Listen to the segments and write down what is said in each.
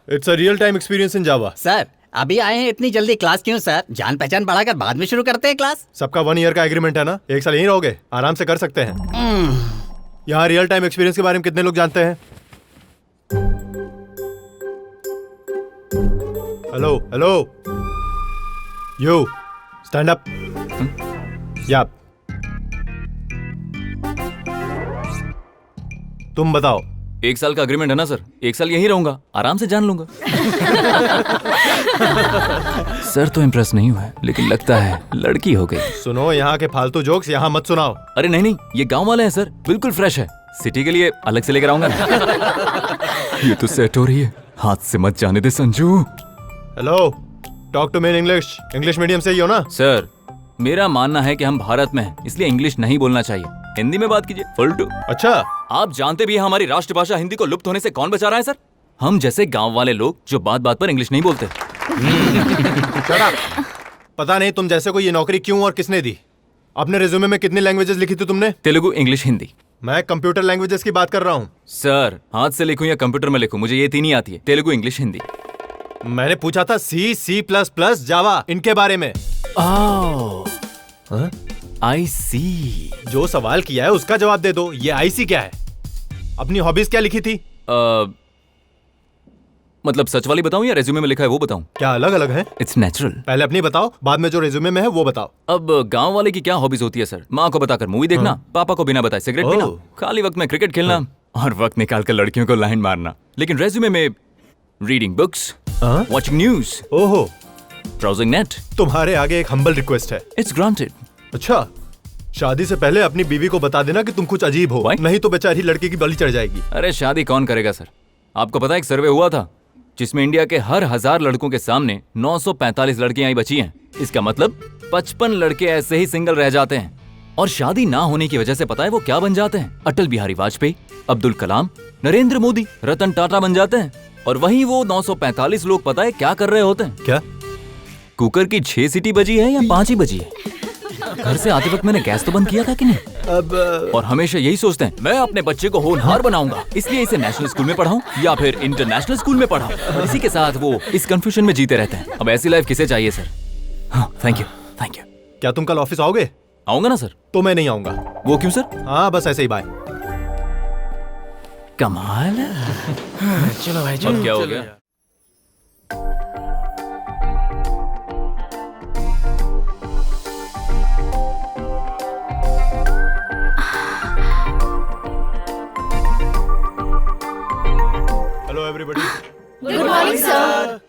It's a real time experience in Java. Sir अभी आए हैं, इतनी जल्दी क्लास क्यों सर? जान पहचान बढ़ाकर बाद में शुरू करते हैं क्लास। सबका 1 ईयर का एग्रीमेंट है ना, 1 साल यहीं रहोगे, आराम से कर सकते हैं। यहाँ रियल टाइम एक्सपीरियंस के बारे में कितने लोग जानते हैं? Hello hello, you stand up. या तुम बताओ। 1 साल का एग्रीमेंट है ना सर, 1 साल यहीं रहूंगा, आराम से जान लूंगा। सर तो इम्प्रेस नहीं हुआ, लेकिन लगता है लड़की हो गई। सुनो, यहाँ के फालतू जोक्स यहाँ मत सुनाओ। अरे नहीं नहीं, ये गांव वाले हैं सर, बिल्कुल फ्रेश है। सिटी के लिए अलग से लेकर आऊंगा ना। ये तो सेट हो रही है, हाथ से मत जाने दे Sanju. Hello, talk to me in English. English medium से ही हो ना? सर मेरा मानना है कि हम भारत में हैं, इसलिए इंग्लिश नहीं बोलना चाहिए, हिंदी में बात कीजिए। फुलटू। अच्छा, आप जानते भी हैं हमारी राष्ट्रभाषा हिंदी को लुप्त होने से कौन बचा रहा है सर? हम जैसे गांव वाले लोग जो बात बात पर इंग्लिश नहीं बोलते। Shut up. पता नहीं तुम जैसे को ये नौकरी क्यों और किसने दी? अपने रिज्यूमे में कितनी लैंग्वेजेस लिखी थी तुमने? तेलुगु, इंग्लिश, हिंदी। मैं कंप्यूटर लैंग्वेजेस की बात कर रहा हूँ। सर हाथ से लिखूं या कंप्यूटर में लिखूं, मुझे ये तीन ही आती है, तेलुगु, इंग्लिश, हिंदी। मैंने पूछा था सी, C++, जावा, इनके बारे में। आई सी। जो सवाल किया है उसका जवाब दे दो। ये IC क्या है? अपनी हॉबीज क्या लिखी थी? मतलब सच वाली बताऊं या रेज्यूमे में लिखा है वो बताऊं? क्या अलग अलग है? It's natural. पहले अपनी बताओ, बाद में जो रेज्यूमे में है वो बताओ। अब गांव वाले की क्या हॉबीज होती है सर? माँ को बताकर मूवी देखना, पापा को बिना बताए सिगरेट पीना, खाली वक्त में क्रिकेट खेलना और वक्त निकाल कर लड़कियों को लाइन मारना। लेकिन रेज्यूमे में रीडिंग बुक्स, वॉचिंग न्यूज, ओहो, ब्राउजिंग नेट। तुम्हारे आगे एक हम्बल रिक्वेस्ट है। It's granted. अच्छा, शादी से पहले अपनी बीवी को बता देना कि तुम कुछ अजीब हो। Why? नहीं तो बेचारी लड़की की बलि चढ़ जाएगी। अरे शादी कौन करेगा सर? आपको पता है एक सर्वे हुआ था जिसमें इंडिया के हर 1000 लड़कों के सामने 945 लड़कियां ही बची हैं। इसका मतलब 55 लड़के ऐसे ही सिंगल रह जाते हैं। और शादी ना होने की वजह से पता है वो क्या बन जाते हैं? अटल बिहारी वाजपेयी, अब्दुल कलाम, नरेंद्र मोदी, रतन टाटा बन जाते हैं। और वहीं वो 945 लोग पता है क्या कर रहे होते हैं? क्या? कुकर की 6 सीटी बजी है या 5 ही बजी है? घर से आते वक्त मैंने गैस तो बंद किया था कि नहीं? अब और हमेशा यही सोचते हैं मैं अपने बच्चे को होनहार बनाऊंगा, इसलिए इसे नेशनल स्कूल में पढ़ाऊं या फिर इंटरनेशनल स्कूल में पढ़ाऊं। इसी के साथ वो इस कंफ्यूजन में जीते रहते हैं। अब ऐसी लाइफ किसे चाहिए सर? हाँ, थैंक यू। क्या तुम कल ऑफिस आओगे? आऊंगा ना सर। तो मैं नहीं आऊंगा। वो क्यों सर? हाँ, बस ऐसे ही, बाय। कमाल है। चलो भाई, अब क्या हो गया? Hello everybody. Good morning sir.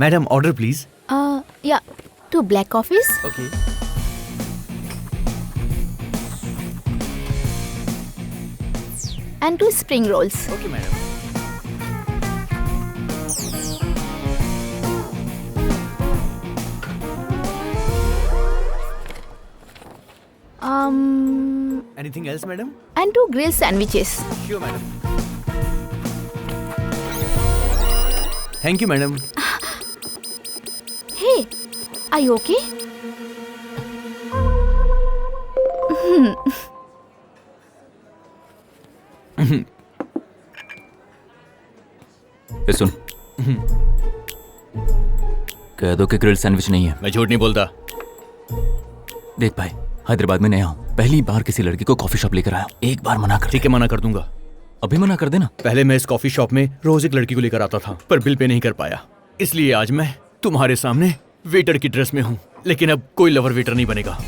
Madam order please. Yeah, 2 black coffees okay. and 2 spring rolls. Okay madam. Anything else madam? And 2 grilled sandwiches. Sure madam. Thank you madam. Hey, are you okay? ये सुन, कह दो कि grilled sandwich नहीं है. मैं झूठ नहीं बोलता. देख भाई, हैदराबाद में नया हूँ, पहली बार किसी लड़की को कॉफी शॉप लेकर आया हूँ. एक बार मना कर. ठीक है, मना कर दूंगा. अभी मना कर देना. पहले मैं इस कॉफी शॉप में रोज एक लड़की को लेकर आता था, पर बिल पे नहीं कर पाया. इसलिए आज मैं तुम्हारे सामने वेटर की ड्रेस में हूँ. लेकिन अब कोई लवर वेटर नहीं बनेगा.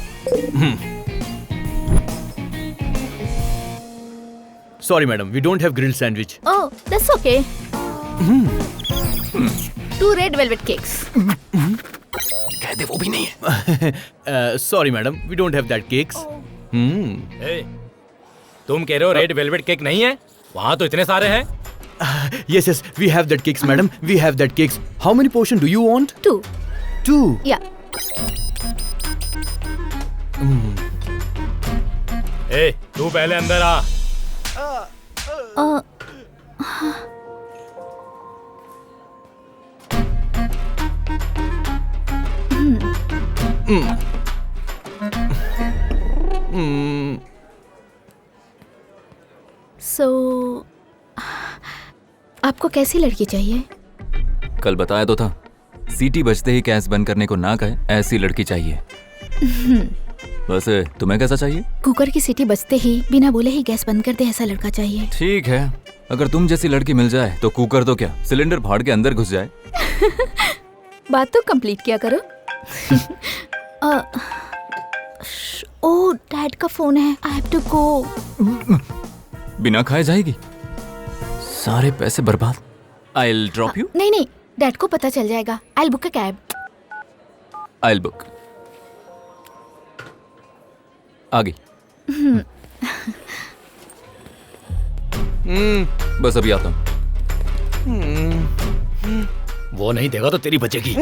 Sorry madam, we don't have grilled sandwich. Oh, that's okay. 2 red velvet cakes. कह दे वो भी नहीं है. Sorry madam, we don't have that cakes. तुम कह रहे हो रेड वेलवेट केक नहीं है? वहाँ तो इतने सारे हैं. Yes, yes, we have that cakes, madam. We have that cakes. How many portion do you want? 2. 2. Yeah. ए, तू पहले अंदर आ. So, आपको कैसी लड़की चाहिए? कल बताया तो था, सीटी बजते ही गैस बंद करने को ना कहे, ऐसी लड़की चाहिए. वैसे तुम्हें कैसा चाहिए? कुकर की सीटी बजते ही बिना बोले ही गैस बंद कर दे ऐसा लड़का चाहिए. ठीक है, अगर तुम जैसी लड़की मिल जाए तो कुकर तो क्या, सिलेंडर फाड़ के अंदर घुस जाए. बात तो कंप्लीट किया करो. ओह, डैड का फोन है. I have to go. बिना खाए जाएगी? सारे पैसे बर्बाद. I'll drop you. नहीं नहीं, डैड को पता चल जाएगा. I'll book a cab. I'll book. आ गई. बस अभी आता हूँ. वो नहीं देगा तो तेरी बचेगी.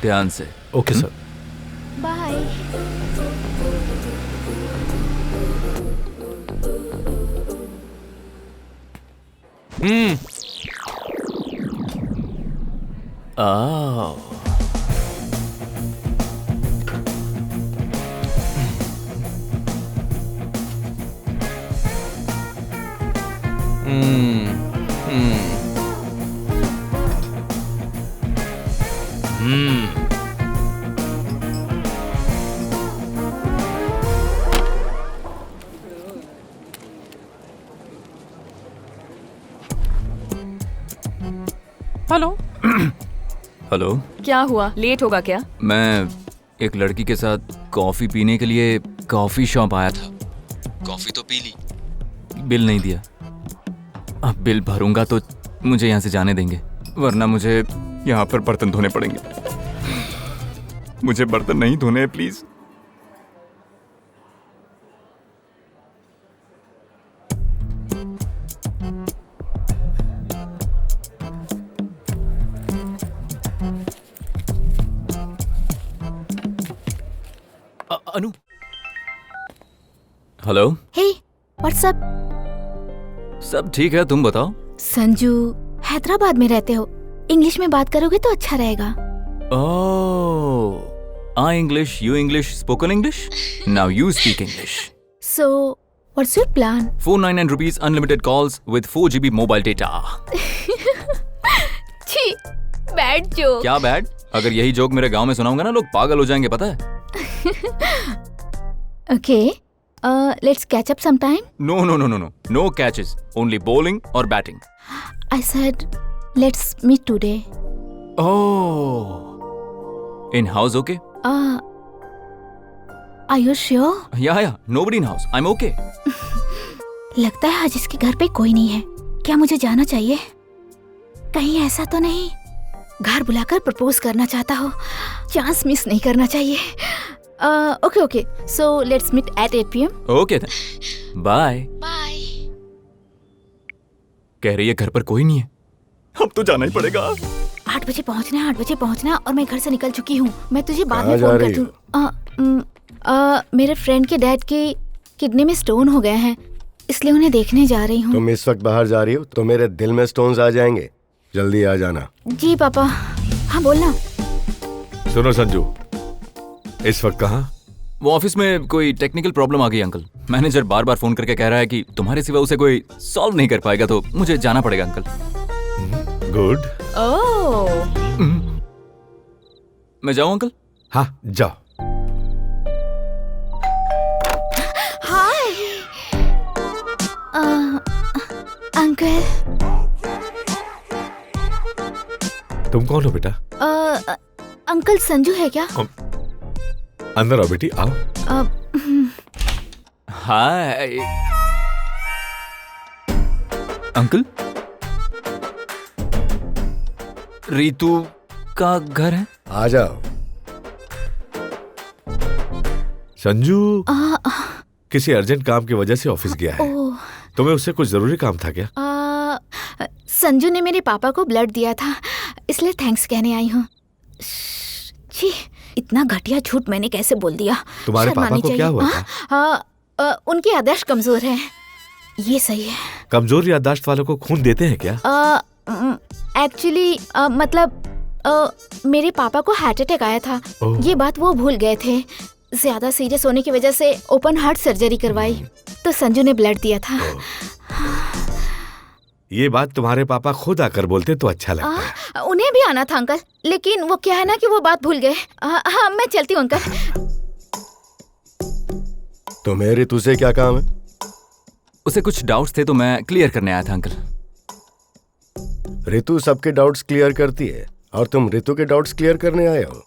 ध्यान से. Okay, sir. Bye. Oh. Hello. Hello. क्या हुआ, लेट होगा क्या? मैं एक लड़की के साथ कॉफी पीने के लिए कॉफी शॉप आया था. कॉफी तो पी ली, बिल नहीं दिया. अब बिल भरूंगा तो मुझे यहाँ से जाने देंगे, वरना मुझे यहाँ पर बर्तन धोने पड़ेंगे. मुझे बर्तन नहीं धोने, please. Anu. Hello. Hey, what's up? सब ठीक है, तुम बताओ. संजू, हैदराबाद में रहते हो, इंग्लिश में बात करोगे तो अच्छा रहेगा. Oh, I English, you English, spoken English? Now you speak English. So, what's your plan? 499 rupees unlimited calls with 4 GB mobile data. छी, बैड जोक. क्या बैड? अगर यही जोक मेरे गांव में सुनाऊंगा ना, लोग पागल हो जाएंगे, पता है? Okay, let's catch up sometime. No catches. Only bowling or batting. I said, let's meet today. Oh, in house okay? Are you sure? या nobody in house, I am okay. लगता है आज इसके घर पे कोई नहीं है। क्या मुझे जाना चाहिए? कहीं ऐसा तो नहीं घर बुलाकर प्रपोज करना चाहता हो? चांस मिस नहीं करना चाहिए। Okay so let's meet at 8 PM। Okay then, bye. Bye. कह रही है घर पर कोई नहीं है, अब तो जाना ही पड़ेगा। 8 बजे पहुंचना है, 8 बजे पहुंचना, और मैं घर से निकल चुकी हूँ। मैं तुझे बाद में कहाँ फोन जा कर रही दूँ। मेरे फ्रेंड के डैड की किडनी में स्टोन हो गए हैं, इसलिए उन्हें देखने जा रही हूँ। तुम इस वक्त बाहर जा रही हो तो मेरे दिल में स्टोन्स आ जाएंगे, जल्दी आ जाना। जी पापा। हाँ बोलना। सुनो संजू, इस वक्त कहाँ? वो ऑफिस में कोई टेक्निकल प्रॉब्लम आ गई अंकल। मैनेजर बार बार फोन करके कह रहा है कि तुम्हारे सिवा उसे कोई सॉल्व नहीं कर पाएगा, तो मुझे जाना पड़ेगा अंकल। गुड। ओह, मैं जाऊँ अंकल? हाँ जाओ। Hi uncle. तुम कौन हो बेटा? अंकल संजू है क्या? अंदर आओ बेटी, आओ। हाय अंकल, रीतू का घर है? आ जाओ। संजू किसी अर्जेंट काम की वजह से ऑफिस गया है। ओह, तुम्हें उससे कुछ जरूरी काम था क्या? संजू ने मेरे पापा को ब्लड दिया था, इसलिए थैंक्स कहने आई हूँ। छी, इतना घटिया झूठ मैंने कैसे बोल दिया। तुम्हारे शर्म पापा आनी को क्या चाहिए। हुआ था? उनकी याददाश्त कमजोर है। ये सही है। कमजोर याददाश्त वालों को खून देते हैं क्या? एक्चुअली मतलब मेरे पापा को हार्ट अटैक आया था। ओह। ये बात वो भूल गए थे। ज्यादा सीरियस होने की वजह से ओपन हार्ट सर्जरी करवाई, तो संजू ने ब्लड दिया था। ये बात तुम्हारे पापा खुद आकर बोलते तो अच्छा लगता है। उन्हें भी आना था अंकल, लेकिन वो क्या है ना कि वो बात भूल गए। हाँ मैं चलती हूँ अंकल। तुम्हें ऋतु से क्या काम है? उसे कुछ डाउट्स थे तो मैं क्लियर करने आया था अंकल। ऋतु सबके डाउट्स क्लियर करती है और तुम ऋतु के डाउट्स क्लियर करने आए हो?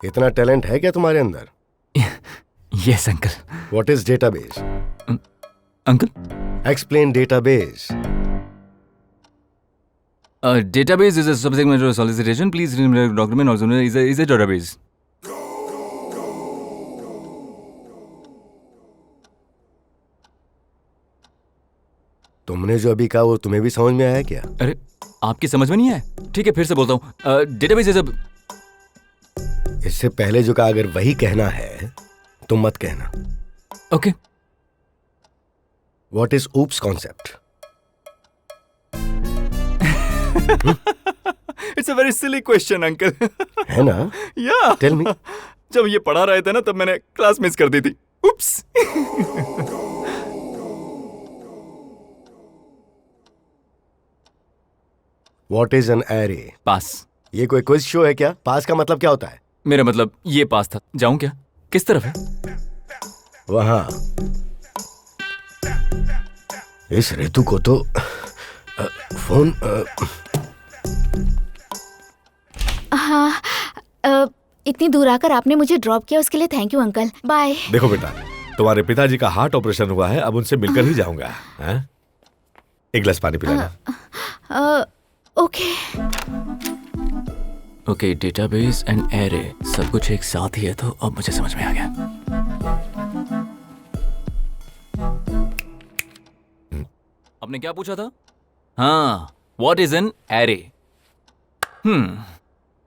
इतना टैलेंट है क्या तुम्हारे अंदर? Yes uncle. What is database? Uncle, explain database. database is a subject matter of solicitation. Please remember document also known is a database. तुमने जो अभी कहा वो तुम्हें भी समझ में आया क्या? अरे आपकी समझ में नहीं आया? ठीक है फिर से बोलता हूँ। Database is a. इससे पहले जो कहा अगर वही कहना है तो मत कहना। Okay. What is oops concept? It's a very silly question uncle. है ना? या टेल मी। जब ये पढ़ा रहे थे ना तब मैंने क्लास मिस कर दी थी। Oops. What is an array? Pass. ये कोई क्विज शो है क्या? पास का मतलब क्या होता है? मेरा मतलब ये पास था। जाऊं क्या? किस तरफ है? वहां। इस ऋतु को तो फोन हाँ, इतनी दूर आकर आपने मुझे ड्रॉप किया, उसके लिए थैंक यू अंकल। बाय। देखो बेटा, तुम्हारे पिताजी का हार्ट ऑपरेशन हुआ है, अब उनसे मिलकर ही जाऊंगा। हाँ? एक गिलास पानी पिलाना। Okay. Okay, database and array सब कुछ एक साथ ही है, तो अब मुझे समझ में आ गया। आपने क्या पूछा था? हाँ, what is an array?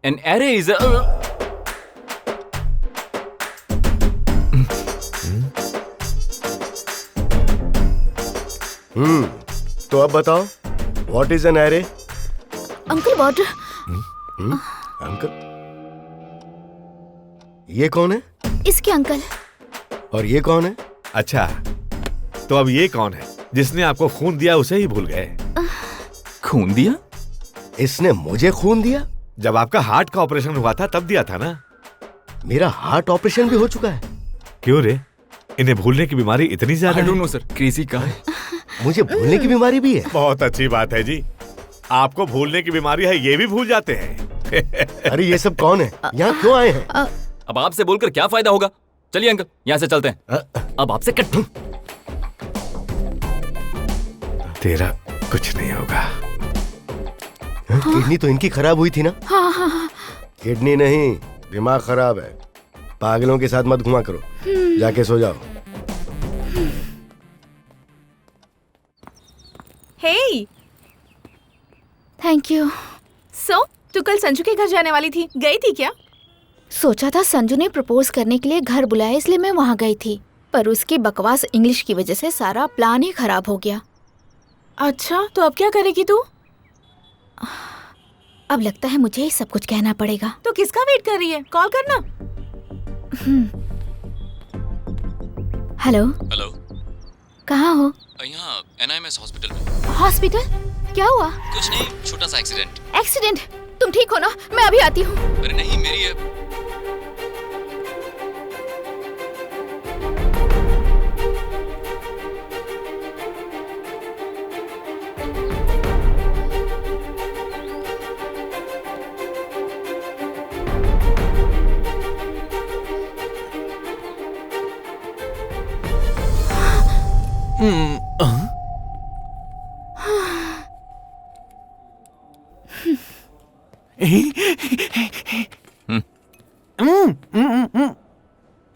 An array is a. तो अब बताओ what is an array? Uncle water. Uncle? ये कौन है? इसके अंकल। और ये कौन है? अच्छा, तो अब ये कौन है जिसने आपको खून दिया उसे ही भूल गए? खून दिया? इसने मुझे खून दिया? जब आपका हार्ट का ऑपरेशन हुआ था तब दिया था ना? मेरा हार्ट ऑपरेशन भी हो चुका है। क्यों रे, इन्हें भूलने की बीमारी इतनी ज्यादा आई डोंट है? नो सर, क्रेजी का है। मुझे भूलने की बीमारी भी है? बहुत अच्छी बात है जी, आपको भूलने की बीमारी है ये भी भूल जाते हैं। अरे ये सब कौन है? यहाँ क्यों आए हैं? अब आपसे बोलकर क्या फायदा होगा? चलिए अंकल, यहाँ से चलते हैं। अब आपसे कट। तेरा कुछ नहीं होगा। किडनी तो इनकी खराब हुई थी ना? हाँ हाँ हाँ। किडनी नहीं, दिमाग खराब है। पागलों के साथ मत घुमा करो, जाके सो जाओ। हे, थैंक यू। सो तू कल संजू के घर जाने वाली थी, गई थी क्या? सोचा था संजू ने प्रपोज करने के लिए घर बुलाया, इसलिए मैं वहाँ गई थी, पर उसकी बकवास इंग्लिश की वजह से सारा प्लान ही खराब हो गया। अच्छा, तो अब क्या करेगी तू? अब लगता है मुझे ही सब कुछ कहना पड़ेगा। तो किसका वेट कर रही है? कॉल करना। हेलो। हेलो, कहाँ हो? यहाँ NIMS हॉस्पिटल में। हॉस्पिटल? क्या हुआ? कुछ नहीं, छोटा सा एक्सीडेंट। एक्सीडेंट? तुम ठीक हो ना? मैं अभी आती हूँ। अरे नहीं, मेरी है।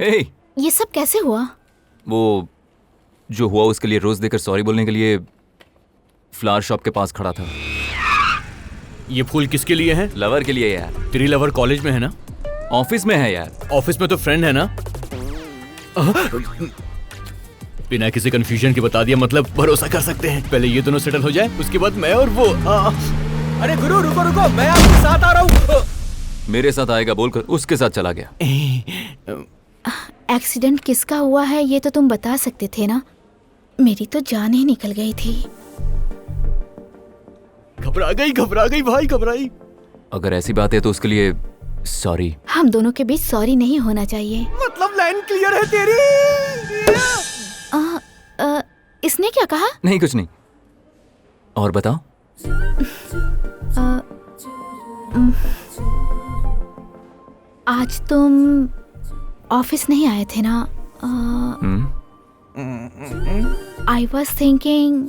हे, ये सब कैसे हुआ? वो जो हुआ उसके लिए रोज देकर सॉरी बोलने के लिए फ्लावर शॉप के पास खड़ा था। ये फूल किसके लिए है? लवर के लिए यार। तेरी लवर कॉलेज में है ना? ऑफिस में है यार। ऑफिस में तो फ्रेंड है ना? बिना किसी कंफ्यूजन के बता दिया, मतलब भरोसा कर सकते हैं। पहले ये दोनों सेटल हो जाए, उसके बाद मैं और वो। अरे गुरु रुको रुको, मैं आपके साथ आ रहा हूँ। मेरे साथ आएगा बोलकर उसके साथ चला गया। एक्सीडेंट किसका हुआ है ये तो तुम बता सकते थे ना? मेरी तो जान ही निकल गई थी। घबरा गई भाई, घबराई। अगर ऐसी बात है तो उसके लिए सॉरी। हम दोनों के बीच सॉरी नहीं होना चाहिए। मतलब लाइन क्लियर है तेरी। इसने क्या कहा? नहीं, कुछ नहीं। और बताओ। आज तुम ऑफिस नहीं आए थे ना? I was thinking.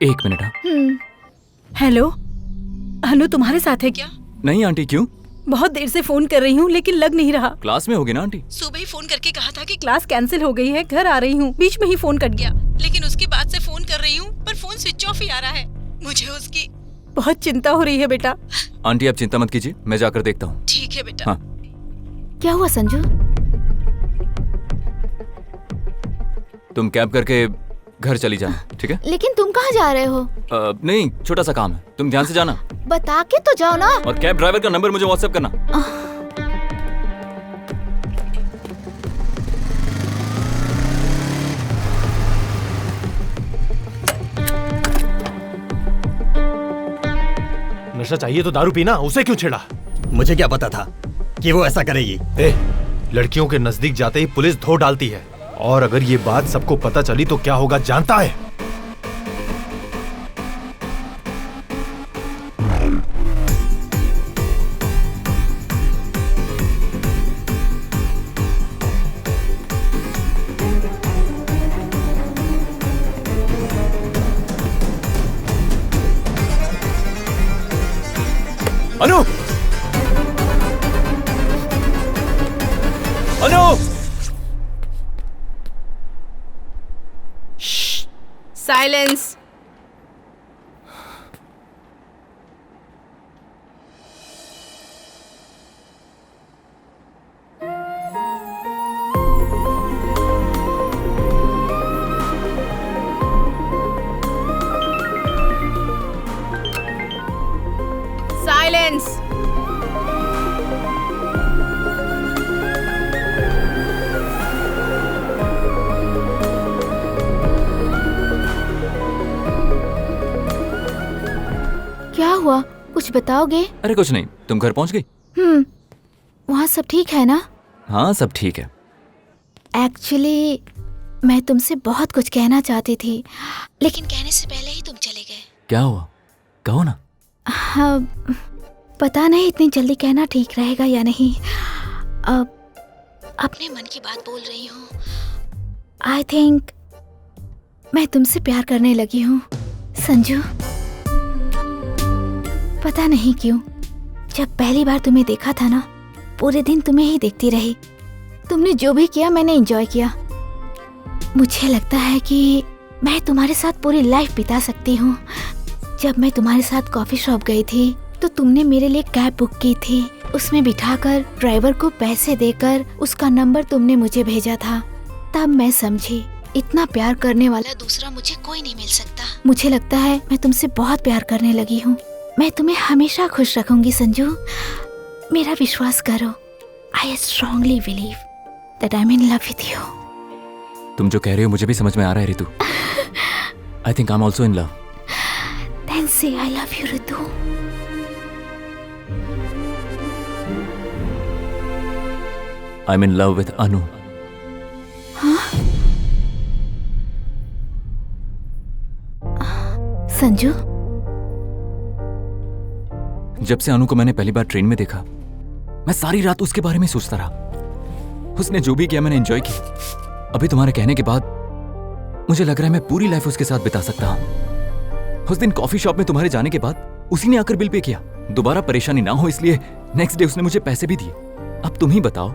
एक मिनट। हाँ, हेलो, अनु तुम्हारे साथ है क्या? नहीं आंटी, क्यों? बहुत देर से फोन कर रही हूँ लेकिन लग नहीं रहा। क्लास में होगी ना आंटी? सुबह ही फोन करके कहा था कि क्लास कैंसिल हो गई है, घर आ रही हूँ। बीच में ही फोन कट गया, लेकिन उसके बाद से फोन कर रही हूँ पर फोन स्विच ऑफ ही आ रहा है। मुझे उसकी बहुत चिंता हो रही है बेटा। आंटी आप चिंता मत कीजिए, मैं जाकर देखता हूँ। ठीक है बेटा। हाँ। क्या हुआ संजू? तुम कैब करके घर चली जाना, ठीक है? लेकिन तुम कहाँ जा रहे हो? नहीं, छोटा सा काम है, तुम ध्यान से जाना। बता के तो जाओ ना। और कैब ड्राइवर का नंबर मुझे व्हाट्सएप करना। नशा चाहिए तो दारू पीना, उसे क्यों छेड़ा? मुझे क्या पता था कि वो ऐसा करेगी। लड़कियों के नजदीक जाते ही पुलिस धो डालती है, और अगर ये बात सबको पता चली तो क्या होगा जानता है? अनु! अनु! साइलेंस। साइलेंस। क्या हुआ? कुछ बताओगे? अरे कुछ नहीं, तुम घर पहुंच गई? वहाँ सब ठीक है ना? हाँ सब ठीक है। एक्चुअली मैं तुमसे बहुत कुछ कहना चाहती थी, लेकिन कहने से पहले ही तुम चले गए। क्या हुआ, कहो ना। हाँ, पता नहीं इतनी जल्दी कहना ठीक रहेगा या नहीं। अब अपने मन की बात बोल रही हूँ। आई थिंक मैं तुमसे प्यार करने लगी हूँ संजू। पता नहीं क्यों, जब पहली बार तुम्हें देखा था ना, पूरे दिन तुम्हें ही देखती रही। तुमने जो भी किया मैंने एंजॉय किया। मुझे लगता है कि मैं तुम्हारे साथ पूरी लाइफ बिता सकती हूँ। जब मैं तुम्हारे साथ कॉफी शॉप गई थी तो तुमने मेरे लिए कैब बुक की थी। उसमें बिठाकर ड्राइवर को पैसे देकर उसका नंबर तुमने मुझे भेजा था। तब मैं समझी इतना प्यार करने वाला दूसरा मुझे कोई नहीं मिल सकता। मुझे लगता है मैं तुमसे बहुत प्यार करने लगी हूँ। मैं तुम्हें हमेशा खुश रखूंगी संजू, मेरा विश्वास करो। I strongly believe that I am in love with you. तुम जो कह रही हो मुझे भी समझ में आ रहा है Ritu. I think I am also in love. Then say I love you Ritu. I am in love with Anu. Sanju, जब से अनु को मैंने पहली बार ट्रेन में देखा, मैं सारी रात उसके बारे में सोचता रहा। उसने जो भी किया मैंने एंजॉय किया। अभी तुम्हारे कहने के बाद मुझे लग रहा है मैं पूरी लाइफ उसके साथ बिता सकता हूं। उस दिन कॉफी शॉप में तुम्हारे जाने के बाद उसी ने आकर बिल पे किया। दोबारा परेशानी ना हो इसलिए नेक्स्ट डे उसने मुझे पैसे भी दिए। अब तुम ही बताओ,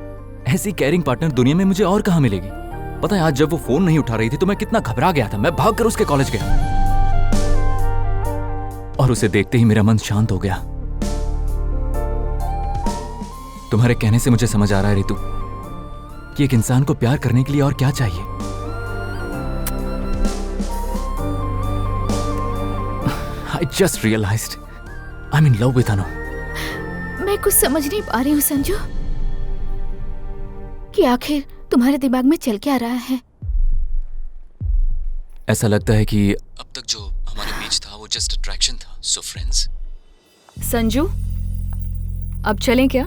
ऐसी केयरिंग पार्टनर दुनिया में मुझे और कहां मिलेगी। पता है आज जब वो फोन नहीं उठा रही थी तो मैं कितना घबरा गया था। मैं भागकर उसके कॉलेज गया और उसे देखते ही मेरा मन शांत हो गया। तुम्हारे कहने से मुझे समझ आ रहा है रितु कि एक इंसान को प्यार करने के लिए और क्या चाहिए। I just realized I'm in love with Anu. मैं कुछ समझ नहीं पा रही हूँ संजू कि आखिर तुम्हारे दिमाग में चल क्या रहा है। ऐसा लगता है कि अब तक जो हमारे बीच था वो जस्ट अट्रैक्शन था। So friends. संजू, अब चलें क्या?